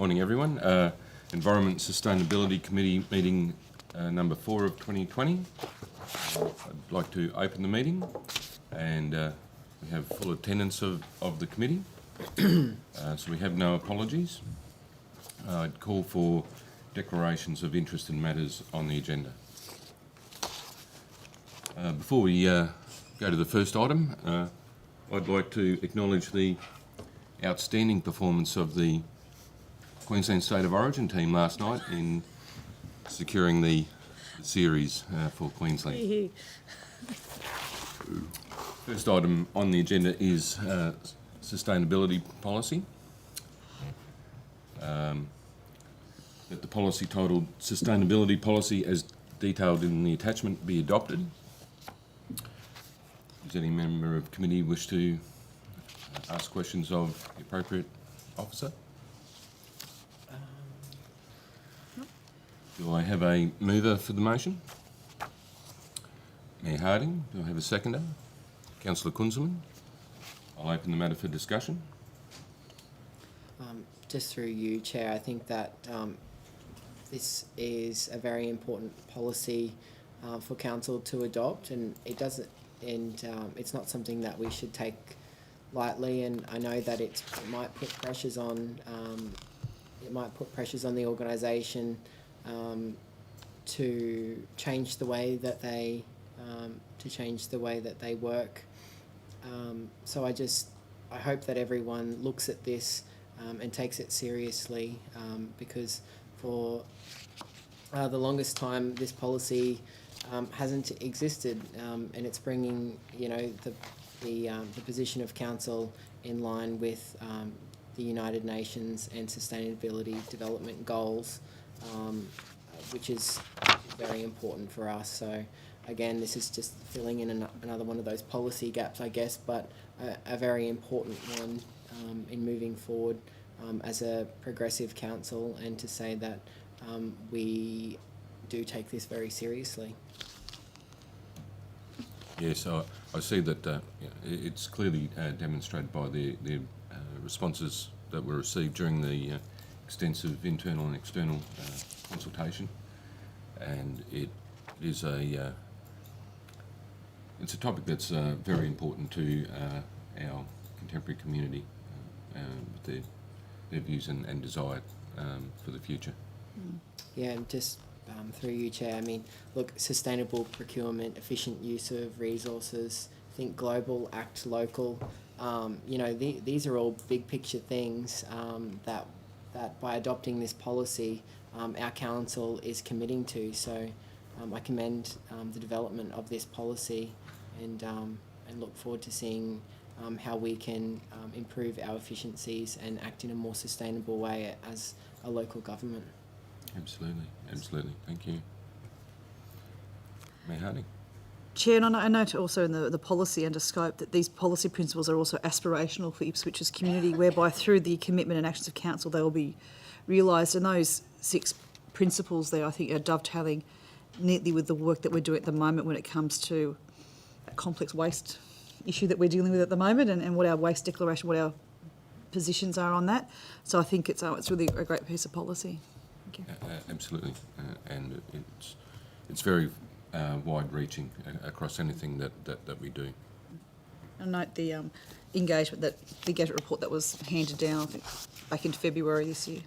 Morning, everyone. Environment Sustainability Committee meeting number 4 of 2020. I'd like to open the meeting, and we have full attendance of the committee, so we have no apologies. I'd call for declarations of interest in matters on the agenda. Before we go to the first item, I'd like to acknowledge the outstanding performance of the Queensland State of Origin team last night in securing the series for Queensland. First item on the agenda is sustainability policy. That the policy titled Sustainability Policy as detailed in the attachment be adopted. Does any member of committee wish to ask questions of the appropriate officer? Do I have a mover for the motion? Mayor Harding. Do I have a seconder? Councillor Kunzelman. I'll open the matter for discussion. Just through you, Chair, I think that this is a very important policy for Council to adopt, and it's not something that we should take lightly. And I know that it might put pressures on the organisation to change the way that they work. So I hope that everyone looks at this and takes it seriously, because for the longest time this policy hasn't existed, and it's bringing the position of Council in line with the United Nations and Sustainability Development Goals, which is very important for us. So again, this is just filling in another one of those policy gaps, I guess, but a very important one in moving forward as a progressive council, and to say that we do take this very seriously. Yes, I see that it's clearly demonstrated by the responses that were received during the extensive internal and external consultation, and it's a topic that's very important to our contemporary community, with their views and desire for the future. Yeah, and just through you, Chair, I mean, look, sustainable procurement, efficient use of resources, think global, act local. These are all big picture things that by adopting this policy, our council is committing to. So I commend the development of this policy, and look forward to seeing how we can improve our efficiencies and act in a more sustainable way as a local government. Absolutely. Thank you. Mayor Harding. Chair, and I note also in the policy under scope that these policy principles are also aspirational for Ipswich's community, whereby through the commitment and actions of council they will be realised. And those 6 principles there, I think, are dovetailing neatly with the work that we're doing at the moment when it comes to a complex waste issue that we're dealing with at the moment, and what our waste declaration, what our positions are on that. So I think it's really a great piece of policy. Thank you. Absolutely, and it's very wide-reaching across anything that we do. I note the engagement report that was handed down, I think, back in February this year.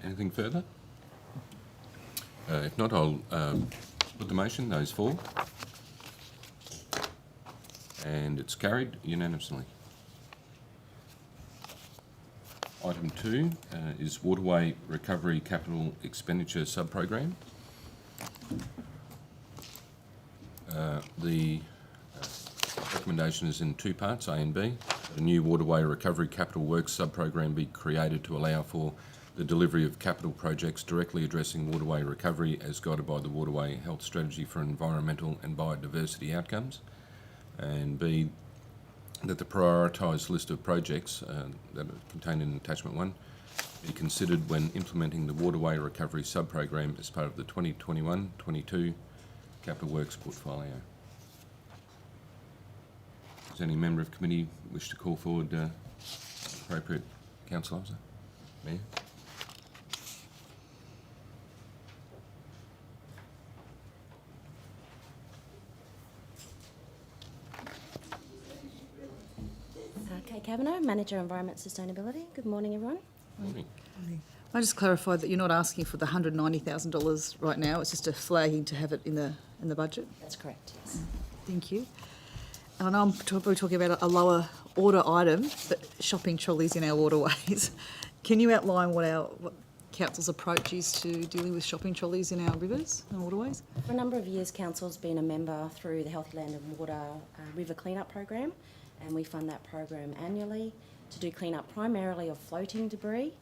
Anything further? If not, I'll put the motion, those 4. And it's carried unanimously. Item 2 is Waterway Recovery Capital Expenditure Sub-Program. The recommendation is in 2 parts, A and B. A new Waterway Recovery Capital Works sub-program be created to allow for the delivery of capital projects directly addressing waterway recovery as guided by the Waterway Health Strategy for Environmental and Biodiversity Outcomes. And B, that the prioritised list of projects that are contained in Attachment 1 be considered when implementing the Waterway Recovery Sub-Program as part of the 2021-22 Capital Works portfolio. Does any member of committee wish to call forward Appropriate council officer. Mayor. Kate Kavanagh, Manager Environment Sustainability. Good morning, everyone. Morning. I just clarified that you're not asking for the $190,000 right now. It's just a flagging to have it in the budget. That's correct, yes. Thank you. And I know I'm probably talking about a lower order item, but shopping trolleys in our waterways. Can you outline what council's approach is to dealing with shopping trolleys in our rivers and waterways? For a number of years, Council's been a member through the Healthy Land and Water River Cleanup Program, and we fund that program annually to do cleanup primarily of floating debris.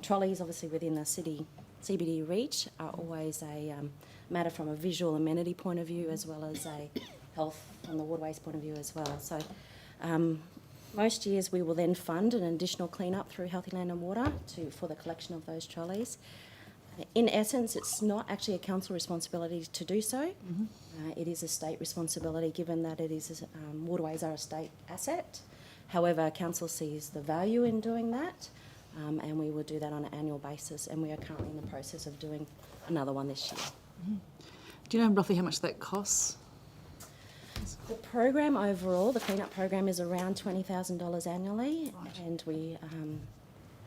Trolleys, obviously within the city CBD reach, are always a matter from a visual amenity point of view as well as a health from the waterways point of view as well. So most years we will then fund an additional cleanup through Healthy Land and Water for the collection of those trolleys. In essence, it's not actually a council responsibility to do so. It is a state responsibility, given that it is waterways are a state asset. However, council sees the value in doing that, and we will do that on an annual basis. And we are currently in the process of doing another one this year. Do you know roughly how much that costs? The program overall, the cleanup program, is around $20,000 annually, Right. and we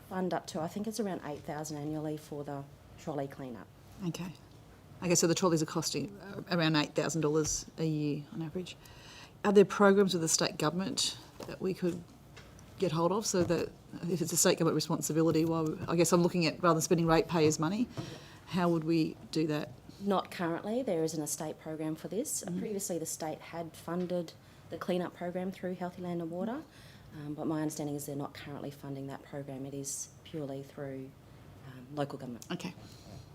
fund up to, I think it's around $8,000 annually for the trolley cleanup. Okay. Okay, so the trolleys are costing around $8,000 a year on average. Are there programs with the state government that we could get hold of so that if it's a state government responsibility, I guess I'm looking at rather than spending ratepayers' money, how would we do that? Not currently. There is an estate program for this. Previously, the state had funded the cleanup program through Healthy Land and Water, but my understanding is they're not currently funding that program. It is purely through local government. Okay.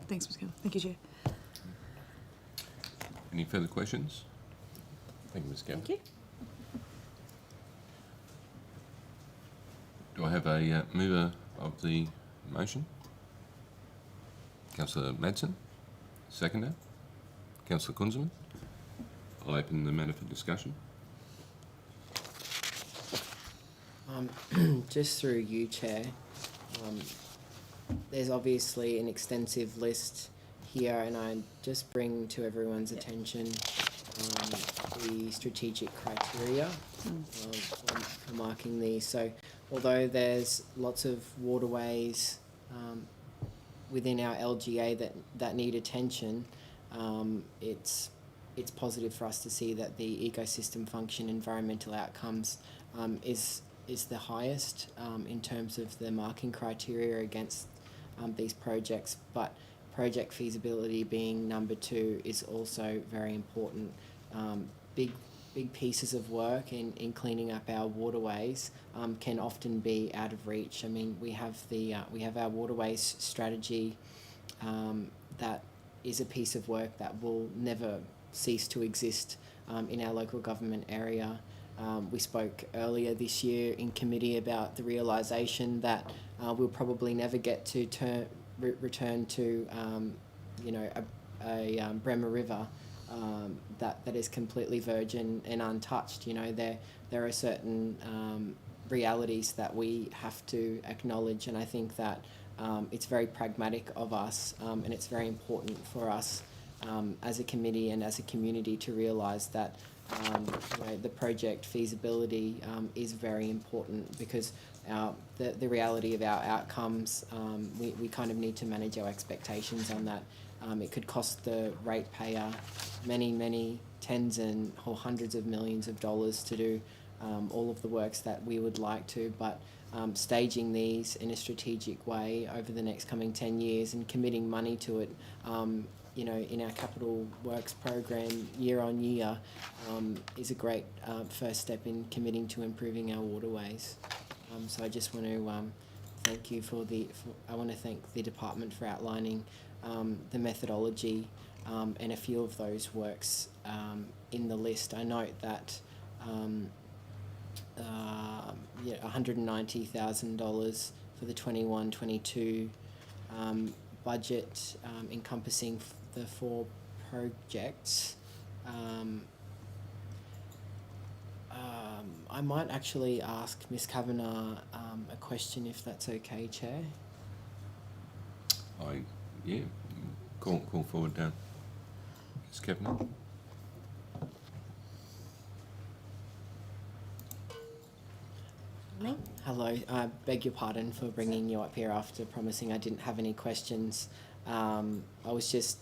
Thanks, Ms. Keller. Thank you, Chair. Any further questions? Thank you, Ms. Gavin. Thank you. Do I have a mover of the motion? Councillor Madsen. Seconder. Councillor Kunzelman. I'll open the matter for discussion. Just through you, Chair, there's obviously an extensive list here, and I just bring to everyone's attention the strategic criteria for marking these. So although there's lots of waterways within our LGA that need attention, it's positive for us to see that the ecosystem function environmental outcomes is the highest in terms of the marking criteria against these projects, but project feasibility being number 2 is also very important. Big pieces of work in cleaning up our waterways can often be out of reach. I mean, we have our waterways strategy that is a piece of work that will never cease to exist in our local government area. We spoke earlier this year in committee about the realisation that we'll probably never get to return to a Bremer River that is completely virgin and untouched. You know, there are certain realities that we have to acknowledge, and I think that it's very pragmatic of us, and it's very important for us as a committee and as a community to realise that the project feasibility is very important, because the reality of our outcomes, we kind of need to manage our expectations on that. It could cost the ratepayer many tens or hundreds of millions of dollars to do all of the works that we would like to, but staging these in a strategic way over the next coming 10 years and committing money to it, in our capital works program year on year, is a great first step in committing to improving our waterways. So I just want to thank you I want to thank the department for outlining the methodology and a few of those works in the list. I note that $190,000 for the 21-22 budget encompassing the 4 projects. I might actually ask Ms Kavanagh a question if that's okay, Chair. Call forward down. Ms. Kavanagh. Me? Hello, I beg your pardon for bringing you up here after promising I didn't have any questions. I was just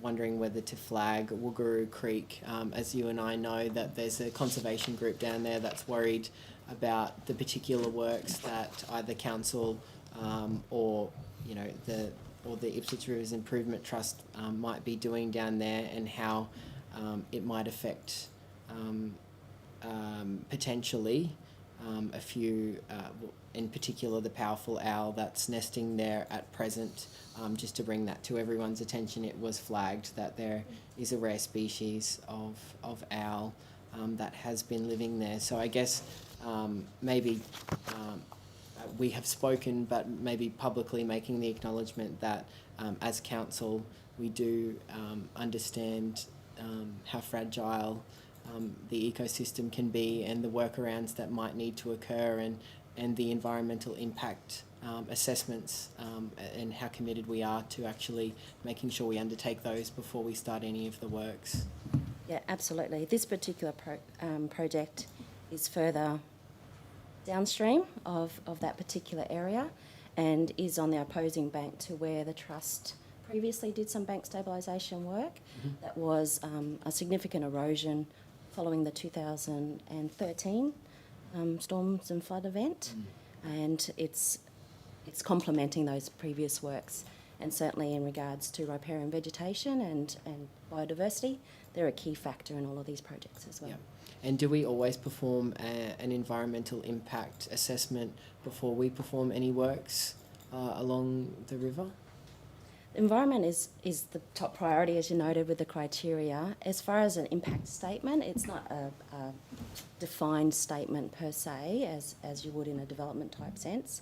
wondering whether to flag Woogaroo Creek. As you and I know, that there's a conservation group down there that's worried about the particular works that either council or the Ipswich Rivers Improvement Trust might be doing down there, and how it might affect potentially a few, in particular the powerful owl that's nesting there at present. Just to bring that to everyone's attention, it was flagged that there is a rare species of owl that has been living there. So I guess maybe we have spoken, but maybe publicly making the acknowledgement that as council we do understand how fragile the ecosystem can be, and the workarounds that might need to occur, and the environmental impact assessments, and how committed we are to actually making sure we undertake those before we start any of the works. Yeah, absolutely. This particular project is further downstream of that particular area, and is on the opposing bank to where the trust previously did some bank stabilisation work. That was a significant erosion following the 2013 storms and flood event, and it's complementing those previous works. And certainly in regards to riparian vegetation and biodiversity, they're a key factor in all of these projects as well. Yeah. And do we always perform an environmental impact assessment before we perform any works along the river? Environment is the top priority, as you noted, with the criteria. As far as an impact statement, it's not a defined statement per se, as you would in a development type sense,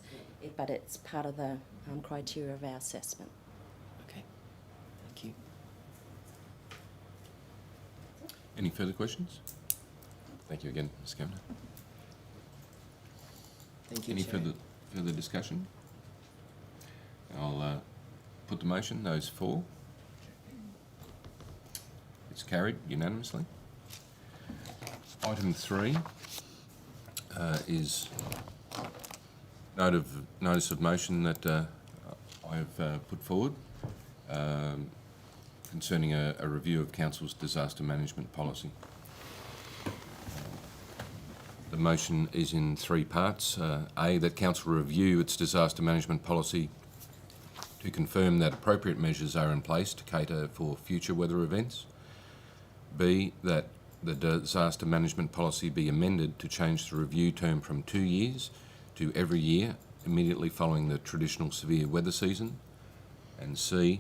but it's part of the criteria of our assessment. Okay, thank you. Any further questions? Thank you again, Ms. Kavanagh. Thank you, Any Chair. further discussion? I'll put the motion. Those for? It's carried unanimously. Item 3 is notice of motion that I have put forward concerning a review of Council's disaster management policy. The motion is in 3 parts. A, that Council review its disaster management policy to confirm that appropriate measures are in place to cater for future weather events. B, that the disaster management policy be amended to change the review term from 2 years to every year immediately following the traditional severe weather season. And C,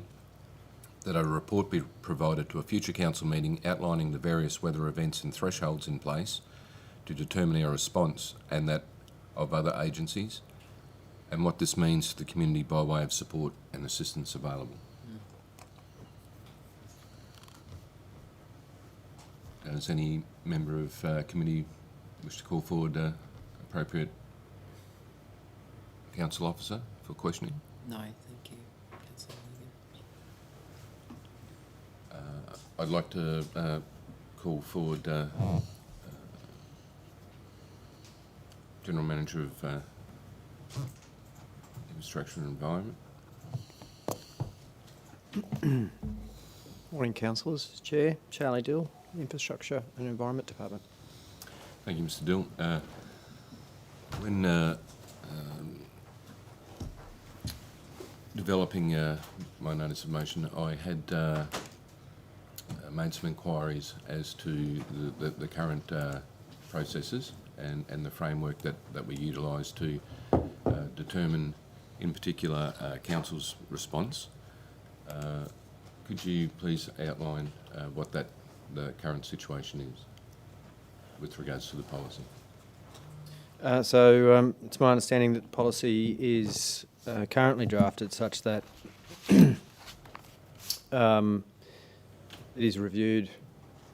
that a report be provided to a future council meeting outlining the various weather events and thresholds in place to determine our response and that of other agencies, and what this means to the community by way of support and assistance available. Does any member of committee wish to call forward appropriate council officer for questioning? No, thank you, Councillor Mulligan. I'd like to call forward General Manager of Infrastructure and Environment. Morning, councillors. Chair, Charlie Dill, Infrastructure and Environment Department. Thank you, Mr. Dill. When developing my notice of motion, I had made some inquiries as to the current processes and the framework that we utilise to determine, in particular, Council's response. Could you please outline what the current situation is with regards to the policy? It's my understanding that the policy is currently drafted such that it is reviewed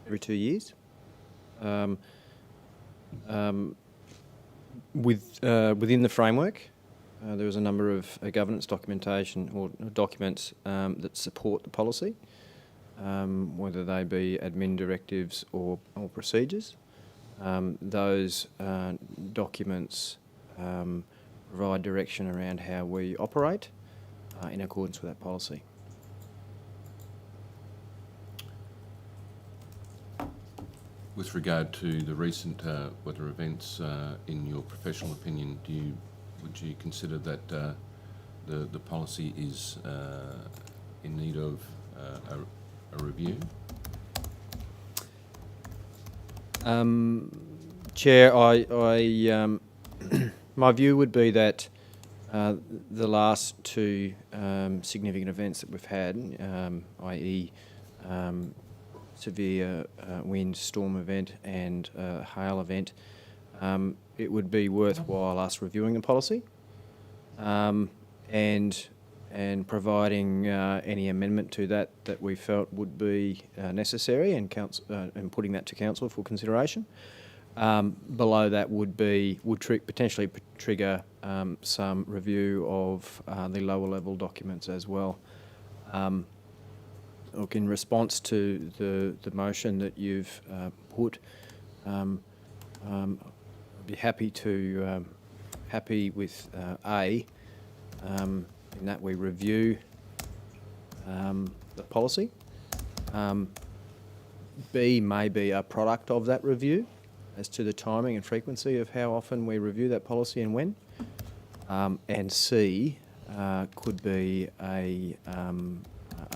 every 2 years. within the framework, there is a number of governance documentation or documents that support the policy, whether they be admin directives or procedures. Those documents provide direction around how we operate in accordance with that policy. With regard to the recent weather events, in your professional opinion, would you consider that the policy is in need of a review? Chair, I my view would be that the last two significant events that we've had, i.e. severe wind storm event and hail event, it would be worthwhile us reviewing the policy and providing any amendment to that we felt would be necessary and putting that to council for consideration. Below that would potentially trigger some review of the lower level documents as well. Look, in response to the motion that you've put, I'd be happy with A, in that we review the policy. B may be a product of that review as to the timing and frequency of how often we review that policy and when. And C could be a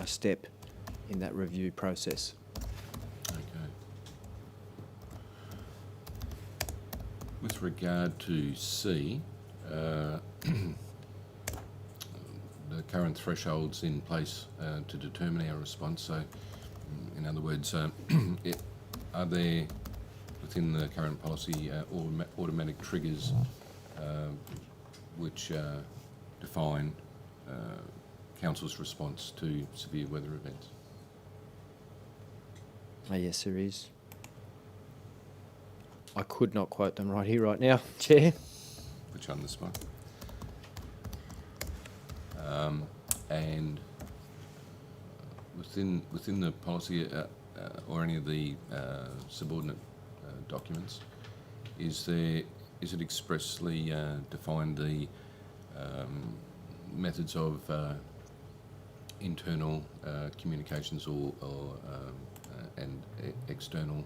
step in that review process. Okay. With regard to C, the current thresholds in place to determine our response. So, in other words, are there within the current policy automatic triggers which define council's response to severe weather events? Yes, there is. I could not quote them right here, right now, Chair. Put you on the spot. And within the policy or any of the subordinate documents, is it expressly defined the methods of internal communications or and external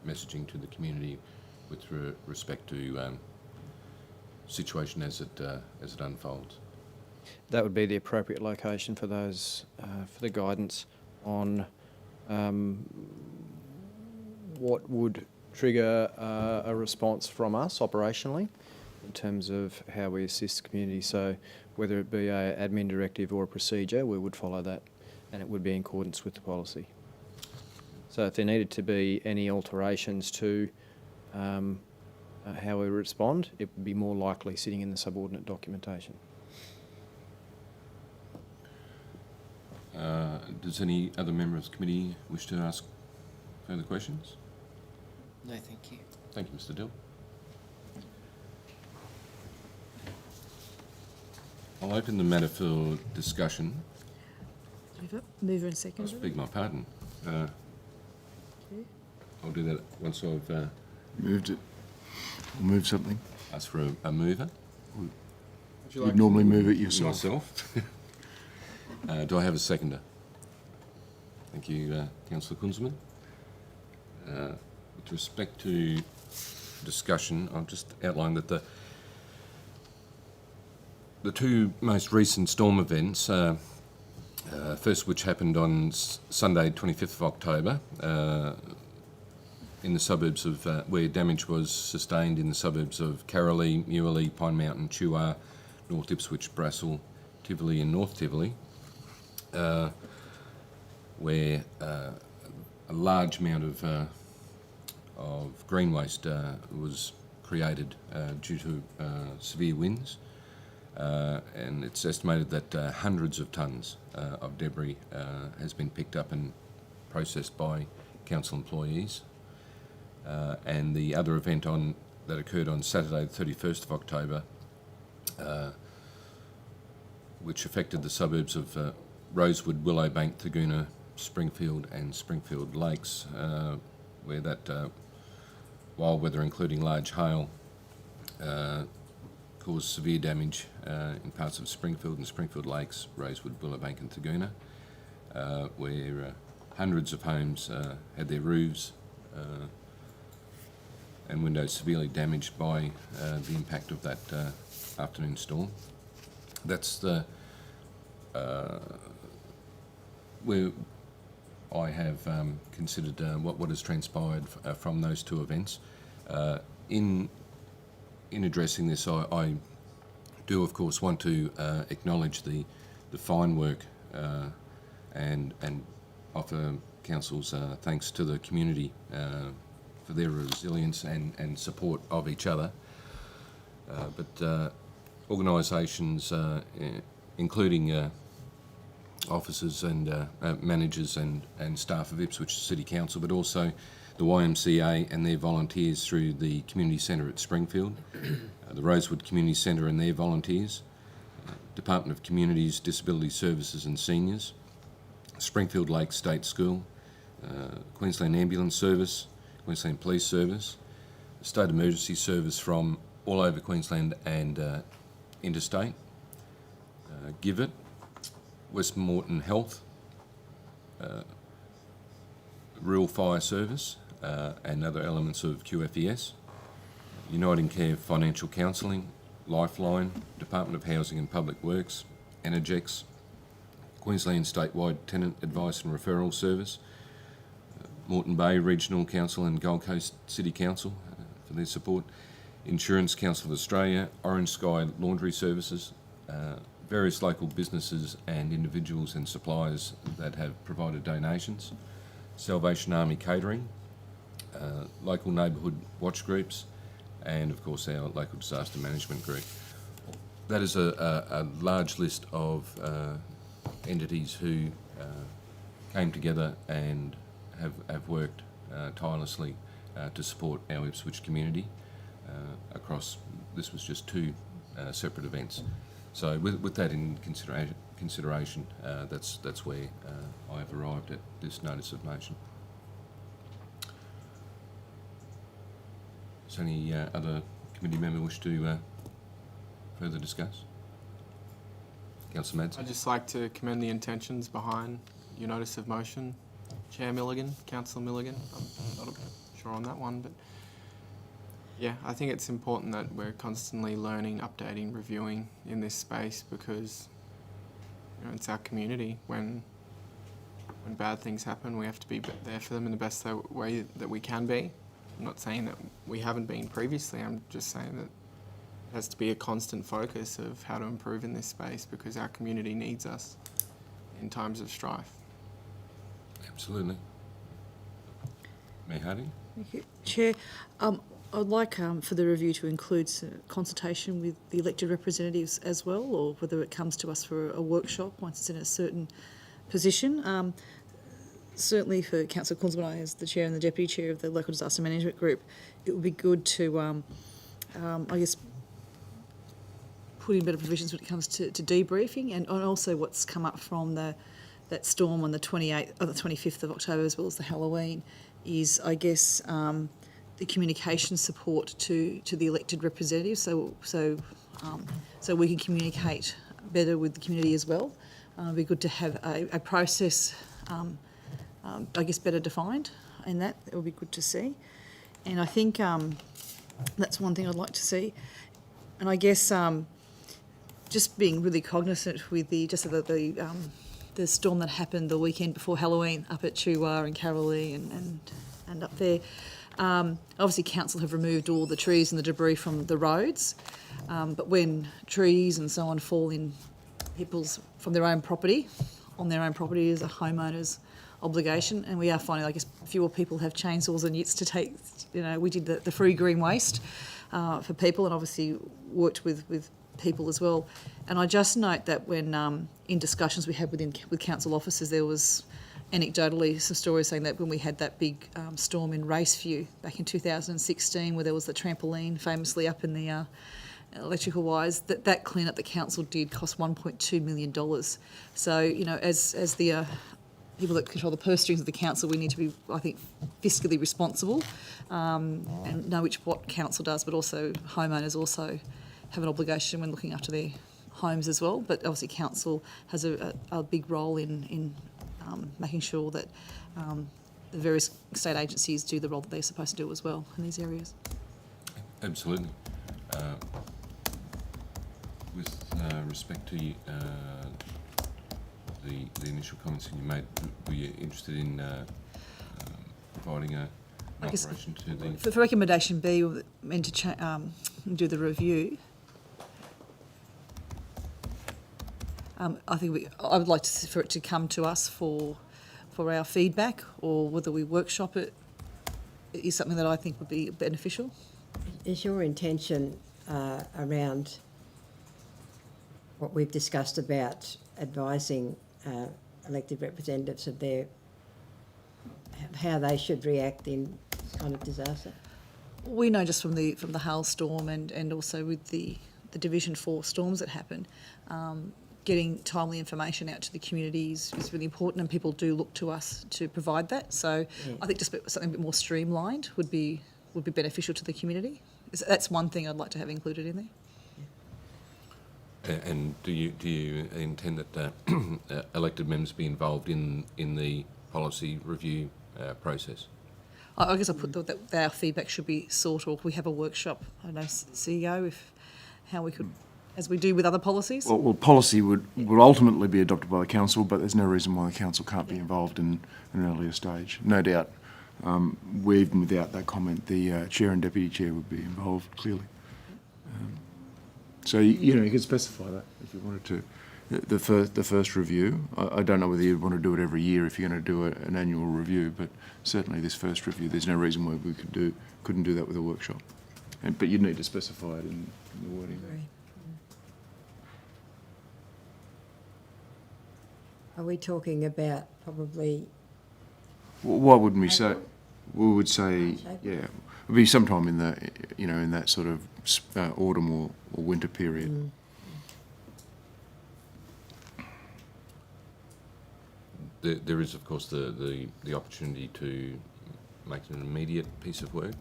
messaging to the community with respect to situation as it unfolds? That would be the appropriate location for those for the guidance on what would trigger a response from us operationally in terms of how we assist the community. So whether it be an admin directive or a procedure, we would follow that, and it would be in accordance with the policy. So if there needed to be any alterations to how we respond, it would be more likely sitting in the subordinate documentation. Does any other member of the committee wish to ask further questions? No, thank you. Thank you, Mr. Dill. I'll open the matter for discussion. Mover and seconder. I beg my pardon. I'll do that once I've Moved it. Or moved something. asked for a mover. You'd normally move it yourself. Myself. Do I have a seconder? Thank you, Councillor Kunzelman. With respect to discussion, I'll just outline that the two most recent storm events, first which happened on Sunday 25th of October, in the suburbs of, where damage was sustained in the suburbs of Carrollee, Muirley, Pine Mountain, Chuar, North Ipswich, Brassel, Tivoli and North Tivoli, where a large amount of green waste was created due to severe winds, and it's estimated that hundreds of tonnes of debris has been picked up and processed by council employees. and the other event that occurred on Saturday the 31st of October, which affected the suburbs of Rosewood, Willowbank, Taguna, Springfield and Springfield Lakes, where that wild weather, including large hail, caused severe damage in parts of Springfield and Springfield Lakes, Rosewood, Willowbank and Taguna, where hundreds of homes had their roofs and windows severely damaged by the impact of that afternoon storm. That's the where I have considered what has transpired from those two events. In addressing this, I do of course want to acknowledge the fine work and offer council's thanks to the community for their resilience and support of each other. But organisations, including officers and managers and staff of Ipswich City Council, but also the YMCA and their volunteers through the Community Centre at Springfield, the Rosewood Community Centre and their volunteers, Department of Communities, Disability Services and Seniors, Springfield Lakes State School, Queensland Ambulance Service, Queensland Police Service, State Emergency Service from all over Queensland and interstate, Give It, West Moreton Health, Rural Fire Service and other elements of QFES, Uniting Care Financial Counselling, Lifeline, Department of Housing and Public Works, Energex, Queensland Statewide Tenant Advice and Referral Service, Moreton Bay Regional Council and Gold Coast City Council for their support, Insurance Council of Australia, Orange Sky Laundry Services, various local businesses and individuals and suppliers that have provided donations, Salvation Army Catering, local neighbourhood watch groups, and of course our local disaster management group. That is a large list of entities who came together and have worked tirelessly to support our Ipswich community across, this was just two separate events. So with that in consideration, that's where I have arrived at this notice of motion. Does any other committee member wish to further discuss? Councillor Madsen. I'd just like to commend the intentions behind your notice of motion, Chair Milligan, Councillor Milligan. I'm not sure on that one, but yeah, I think it's important that we're constantly learning, updating, reviewing in this space because it's our community. When bad things happen, we have to be there for them in the best way that we can be. I'm not saying that we haven't been previously, I'm just saying that it has to be a constant focus of how to improve in this space because our community needs us in times of strife. Absolutely. Mayor Harding? Thank you. Chair, I'd like for the review to include consultation with the elected representatives as well, or whether it comes to us for a workshop once it's in a certain position. Certainly for Councillor Kunzman as the Chair and the Deputy Chair of the Local Disaster Management Group, it would be good to, I guess, put in better provisions when it comes to debriefing and also what's come up from that storm on the 28th or the 25th of October as well as the Halloween is, I guess, the communication support to the elected representatives, so we can communicate better with the community as well. It'd be good to have a process, I guess, better defined, and that would be good to see. And I think that's one thing I'd like to see. And I guess just being really cognisant with the storm that happened the weekend before Halloween up at Chuwa and Carolee and up there. Obviously, council have removed all the trees and the debris from the roads, but when trees and so on fall in from their own property, on their own property is a homeowner's obligation, and we are finding, I guess, fewer people have chainsaws and utes to take. We did the free green waste for people, and obviously worked with people as well. And I just note that when in discussions we had with council officers, there was anecdotally, some stories saying that when we had that big storm in Raceview back in 2016, where there was the trampoline famously up in the electrical wires, that clean-up the council did cost $1.2 million. So, you know, as the people that control the purse strings of the council, we need to be, I think, fiscally responsible and know what council does, but also homeowners also have an obligation when looking after their homes as well. But obviously council has a big role in making sure that the various state agencies do the role that they're supposed to do as well in these areas. Absolutely. With respect to the initial comments that you made, were you interested in providing an I guess operation to the... For recommendation B, we're meant to do the review. I think I would like for it to come to us for our feedback, or whether we workshop it is something that I think would be beneficial. Is your intention around what we've discussed about advising elected representatives of how they should react in this kind of disaster? We know just from the hailstorm and also with the Division 4 storms that happen, getting timely information out to the community is really important, and people do look to us to provide that. So Yeah. I think just something a bit more streamlined would be beneficial to the community. That's one thing I'd like to have included in there. And do you intend that elected members be involved in the policy review process? I guess I put that our feedback should be sought, or if we have a workshop, I don't know, CEO, how we could, as we do with other policies. Well, policy would ultimately be adopted by the council, but there's no reason why the council can't be involved in an earlier stage. No doubt, even without that comment, the chair and deputy chair would be involved clearly. So you could specify that if you wanted to. The first review, I don't know whether you'd want to do it every year if you're going to do an annual review, but certainly this first review, there's no reason why we couldn't do that with a workshop. But you'd need to specify it in the wording. Are we talking about probably... Well, what wouldn't we say? We would say, yeah, it would be sometime in the, in that sort of autumn or winter period. There is, of course, the opportunity to make it an immediate piece of work.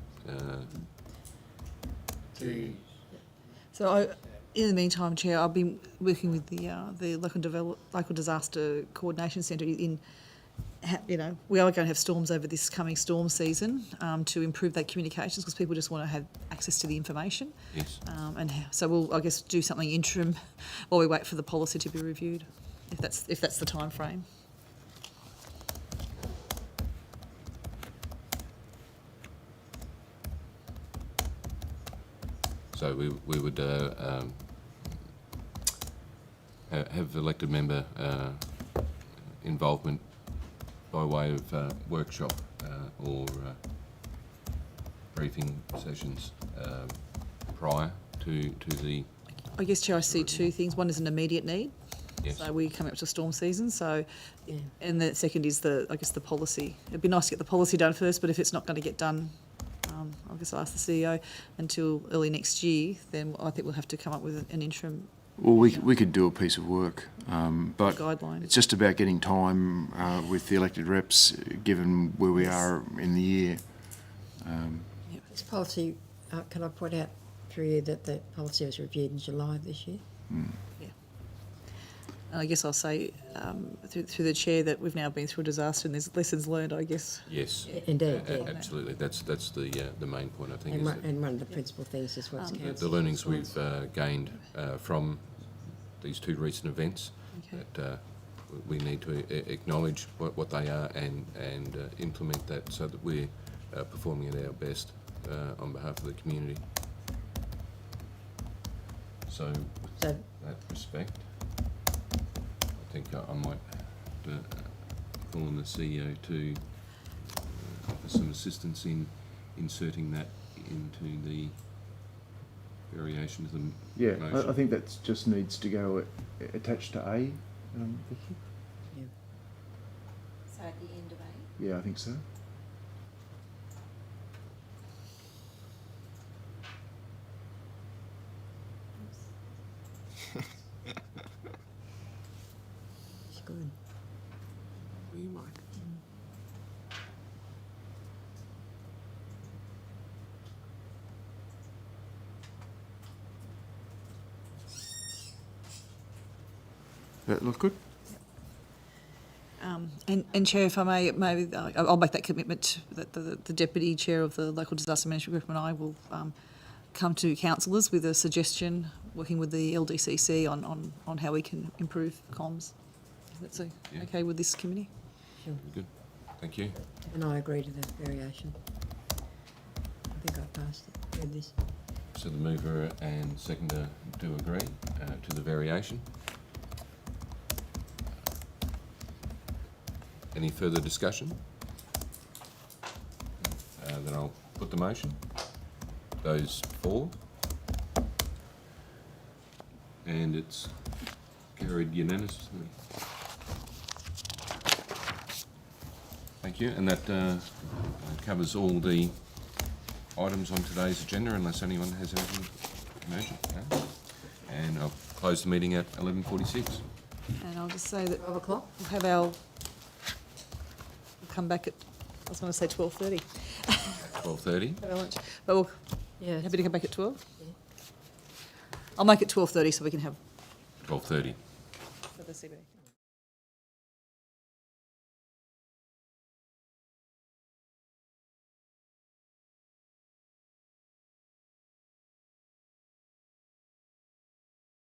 So in the meantime, Chair, I've been working with the local disaster coordination centre in. We are going to have storms over this coming storm season to improve that communications, because people just want to have access to the information. Yes. So we'll, I guess, do something interim while we wait for the policy to be reviewed, if that's the time frame. So we would have elected member involvement by way of workshop or briefing sessions prior to the... I guess, Chair, I see two things. One is an immediate need. Yes. So we're coming up to storm season. So, Yeah. and the second is the policy. It'd be nice to get the policy done first, but if it's not going to get done, I guess I'll ask the CEO until early next year, then I think we'll have to come up with an interim Well, we could do a piece of work, but guideline. it's just about getting time with the elected reps, given where we are in the year. This policy, can I point out through you that the policy was reviewed in July of this year? Yeah. And I guess I'll say through the chair that we've now been through a disaster and there's lessons learned, I guess. Yes. Indeed, yeah. Absolutely. That's the main point, I think. And one of the principal things is what's council. The learnings we've gained from these two recent events, Okay. that we need to acknowledge what they are and implement that so that we're performing at our best on behalf of the community. So, with So- that respect, I think I might call on the CEO to offer some assistance in inserting that into the variations of the motion. I think that just needs to go attached to A, Vicky. So at the end of 8. Yeah, I think so. It's good. We might. That look good? And Chair, if I may, maybe I'll make that commitment that the Deputy Chair of the Local Disaster Management Group and I will come to councillors with a suggestion, working with the LDCC on how we can improve comms. That's Yeah. okay with this committee? Sure. Good. Thank you. And I agree to the variation. I think I passed it with this. So the mover and seconder do agree to the variation. Any further discussion? Then I'll put the motion. Those for? And it's carried unanimously. Thank you, and that covers all the items on today's agenda, unless anyone has anything emergent. No? And I'll close the meeting at 11:46. And I'll just say that 12 o'clock? we'll have our, we'll come back at, I was going to say 12:30. 12:30. Have our lunch. But we'll, Yeah. happy to come back at 12? Yeah. I'll make it 12:30 so we can have 12:30. for the CBD.